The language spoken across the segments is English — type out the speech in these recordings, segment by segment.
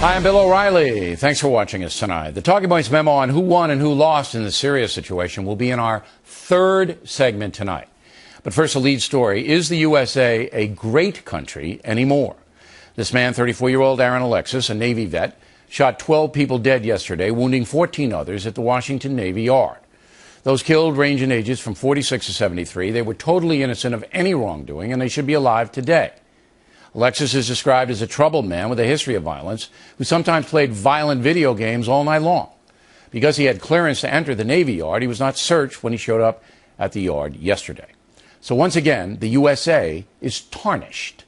Hi, I'm Bill O'Reilly. Thanks for watching us tonight. The Talking Points memo on who won and who lost in the Syria situation will be in our third segment tonight. But first, a lead story. Is the USA a great country anymore? This man, 34-year-old Aaron Alexis, a Navy vet, shot 12 people dead yesterday, wounding 14 others at the Washington Navy Yard. Those killed range in ages from 46 to 73. They were totally innocent of any wrongdoing, and they should be alive today. Alexis is described as a troubled man with a history of violence who sometimes played violent video games all night long. Because he had clearance to enter the Navy Yard, he was not searched when he showed up at the Yard yesterday. So once again, the USA is tarnished.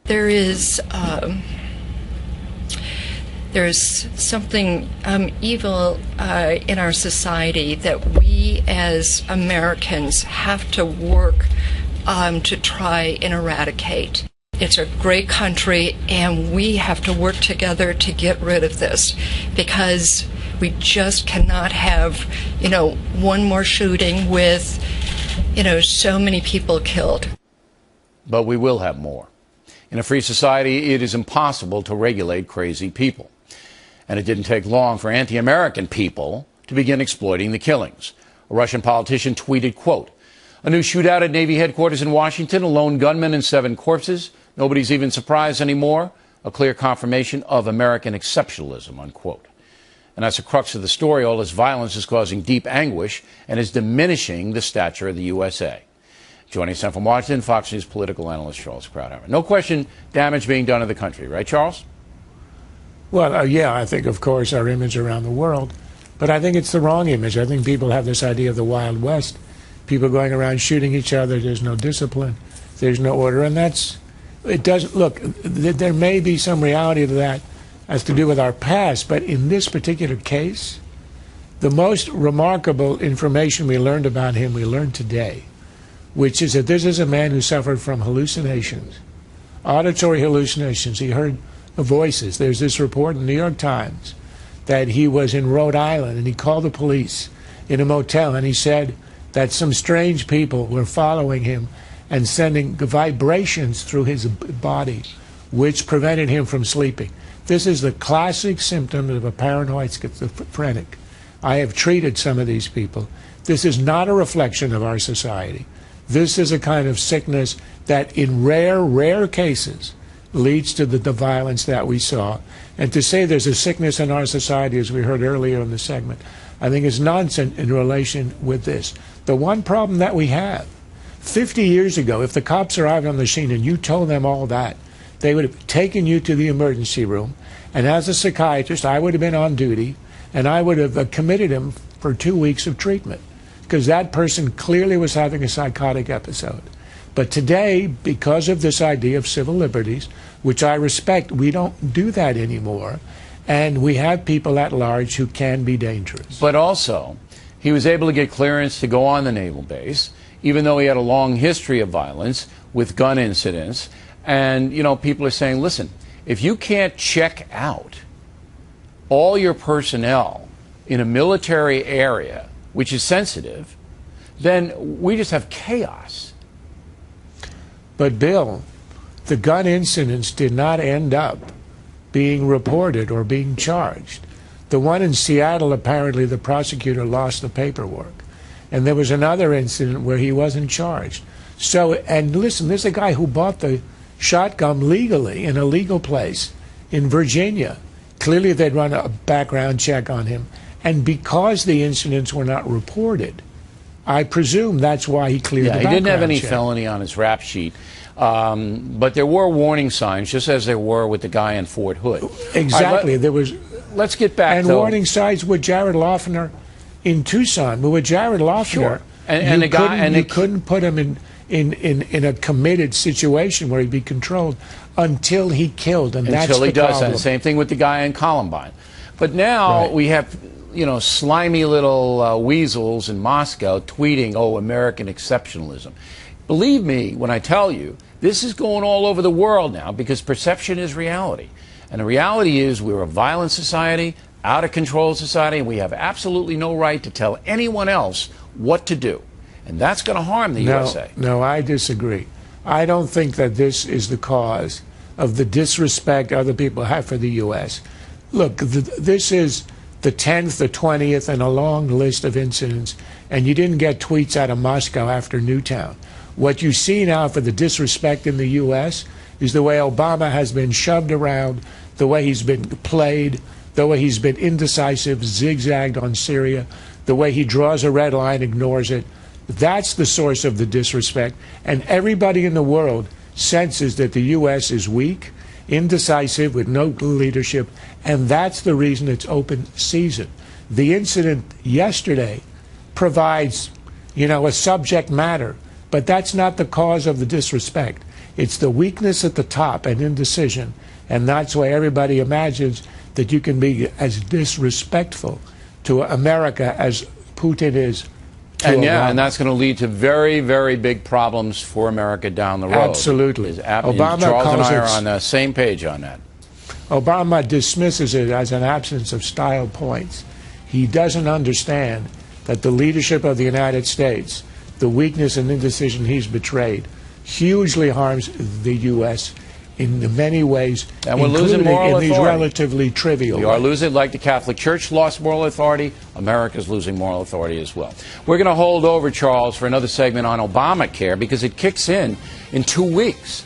There's something evil in our society that we as Americans have to work to try and eradicate. It's a great country, and we have to work together to get rid of this, because we just cannot have, one more shooting with, so many people killed. But we will have more. In a free society, it is impossible to regulate crazy people. And it didn't take long for anti-American people to begin exploiting the killings. A Russian politician tweeted, quote, "A new shootout at Navy headquarters in Washington, a lone gunman and 7 corpses. Nobody's even surprised anymore. A clear confirmation of American exceptionalism," unquote. And that's the crux of the story. All this violence is causing deep anguish and is diminishing the stature of the USA. Joining us from Washington, Fox News political analyst Charles Krauthammer. No question damage being done to the country, right, Charles? Well, yeah, I think, of course, our image around the world. But I think it's the wrong image. I think people have this idea of the Wild West. People going around shooting each other. There's no discipline. There's no order. And it doesn't look, there may be some reality to that as to do with our past. But in this particular case, the most remarkable information we learned about him, we learned today, which is that this is a man who suffered from hallucinations, auditory hallucinations. He heard voices. There's this report in the New York Times that he was in Rhode Island and he called the police in a motel and he said that some strange people were following him and sending vibrations through his body which prevented him from sleeping. This is the classic symptom of a paranoid schizophrenic. I have treated some of these people. This is not a reflection of our society. This is a kind of sickness that in rare cases leads to the violence that we saw. And to say there's a sickness in our society, as we heard earlier in the segment, I think is nonsense in relation with this. The one problem that we have, 50 years ago, if the cops arrived on the scene and you told them all that, they would have taken you to the emergency room, and as a psychiatrist, I would have been on duty, and I would have committed him for 2 weeks of treatment, because that person clearly was having a psychotic episode. But today, because of this idea of civil liberties, which I respect, we don't do that anymore. And we have people at large who can be dangerous. But also, he was able to get clearance to go on the naval base, even though he had a long history of violence with gun incidents. And, people are saying, listen, if you can't check out all your personnel in a military area, which is sensitive, then we just have chaos. But, Bill, the gun incidents did not end up being reported or being charged. The one in Seattle, apparently the prosecutor lost the paperwork. And there was another incident where he wasn't charged. So, and listen, there's a guy who bought the shotgun legally in a legal place in Virginia. Clearly they'd run a background check on him. And because the incidents were not reported, I presume that's why he cleared the background check. He didn't have any felony on his rap sheet. But there were warning signs, just as there were with the guy in Fort Hood. Exactly. Right, there was. Let's get back, and though. Warning signs with Jared Loughner in Tucson. But with Jared Loughner, sure. and you, the guy, couldn't, you couldn't put him in a committed situation where he'd be controlled until he killed, and that's the problem. Until he does that. The same thing with the guy in Columbine. But now we have, slimy little weasels in Moscow tweeting, "Oh, American exceptionalism." Believe me when I tell you, this is going all over the world now because perception is reality. And the reality is we're a violent society, out of control society, and we have absolutely no right to tell anyone else what to do. And that's going to harm the USA. No, I disagree. I don't think that this is the cause of the disrespect other people have for the U.S. Look, this is the 10th, the 20th, and a long list of incidents, and you didn't get tweets out of Moscow after Newtown. What you see now for the disrespect in the U.S. is the way Obama has been shoved around, the way he's been played, the way he's been indecisive, zigzagged on Syria, the way he draws a red line, ignores it. That's the source of the disrespect, and everybody in the world senses that the U.S. is weak, indecisive, with no leadership, and that's the reason it's open season. The incident yesterday provides, a subject matter, but that's not the cause of the disrespect. It's the weakness at the top and indecision, and that's why everybody imagines that you can be as disrespectful to America as Putin is to and Obama. and that's going to lead to very, very big problems for America down the road. Absolutely. Obama Charles and I are on the same page on that. Obama dismisses it as an absence of style points. He doesn't understand that the leadership of the United States, the weakness and indecision he's betrayed, hugely harms the U.S. in many ways, and we're losing moral in these authority. Relatively trivial We are losing, like the Catholic Church lost moral authority, America's losing moral authority as well. We're going to hold over, Charles, for another segment on Obamacare because it kicks in 2 weeks.